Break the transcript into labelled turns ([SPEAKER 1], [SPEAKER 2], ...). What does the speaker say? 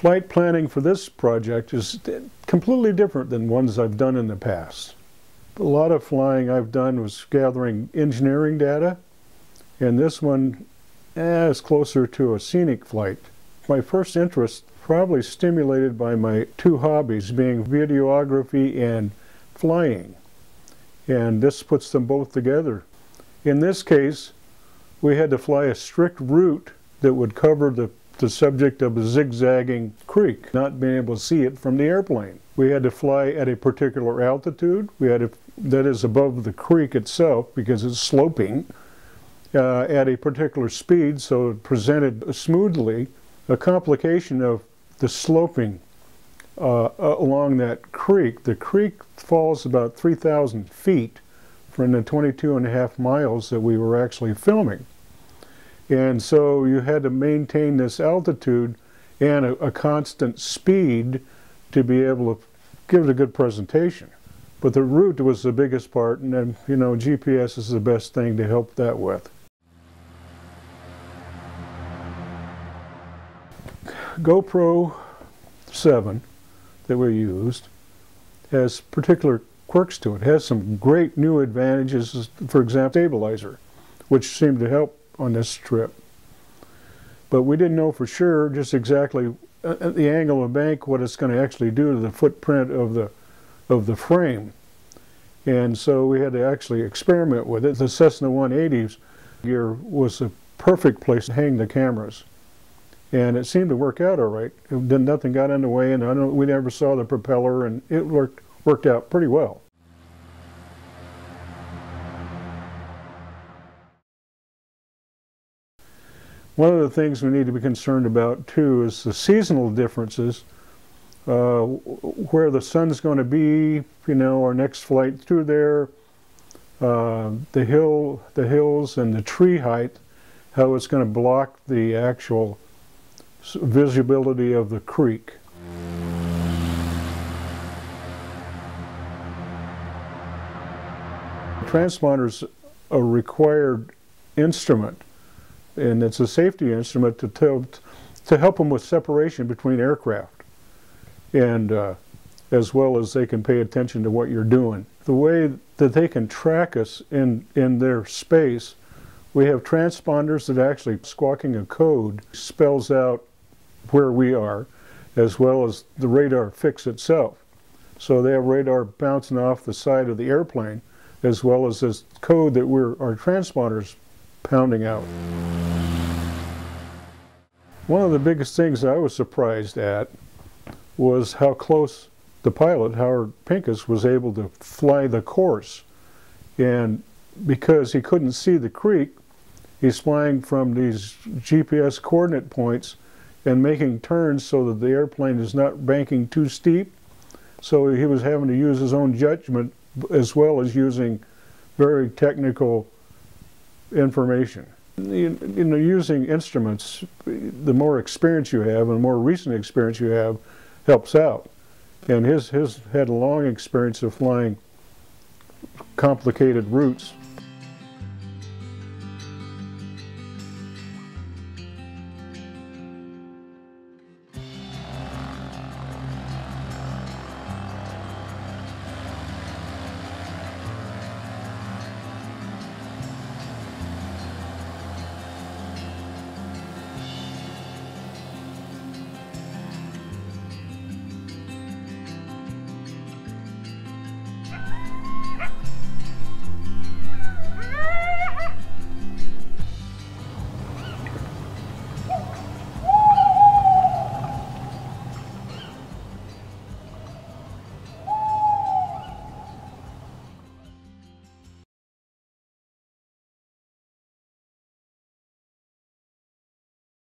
[SPEAKER 1] Flight planning for this project is completely different than ones I've done in the past. A lot of flying I've done was gathering engineering data, and this one is closer to a scenic flight. My first interest probably stimulated by my two hobbies being videography and flying, and this puts them both together. In this case, we had to fly a strict route that would cover the subject of a zigzagging creek, not being able to see it from the airplane. We had to fly at a particular altitude. That is above the creek itself because it's sloping, at a particular speed, so it presented smoothly. A complication of the sloping along that creek. The creek falls about 3,000 feet from the 22.5 miles that we were actually filming. And so you had to maintain this altitude and a constant speed to be able to give it a good presentation. But the route was the biggest part, and then, you know, GPS is the best thing to help that with. GoPro 7 that we used has particular quirks to it. It has some great new advantages, for example, stabilizer, which seemed to help on this trip. But we didn't know for sure just exactly at the angle of the bank what it's going to actually do to the footprint of the frame. And so we had to actually experiment with it. The Cessna 180's gear was a perfect place to hang the cameras. And it seemed to work out all right. Nothing got in the way, and we never saw the propeller, and it worked out pretty well. One of the things we need to be concerned about too is the seasonal differences, where the sun's going to be, you know, our next flight through there, the hills and the tree height, how it's going to block the actual visibility of the creek. The transponder's a required instrument, and it's a safety instrument to help them with separation between aircraft, and as well as they can pay attention to what you're doing. The way that they can track us in their space, we have transponders that actually squawking a code spells out where we are, as well as the radar fix itself. So they have radar bouncing off the side of the airplane, as well as this code that our transponders pounding out. One of the biggest things I was surprised at was how close the pilot, Howard Pincus, was able to fly the course. And because he couldn't see the creek, he's flying from these GPS coordinate points and making turns so that the airplane is not banking too steep. So he was having to use his own judgment as well as using very technical information. You know, using instruments, the more experience you have and the more recent experience you have helps out. And his had a long experience of flying complicated routes.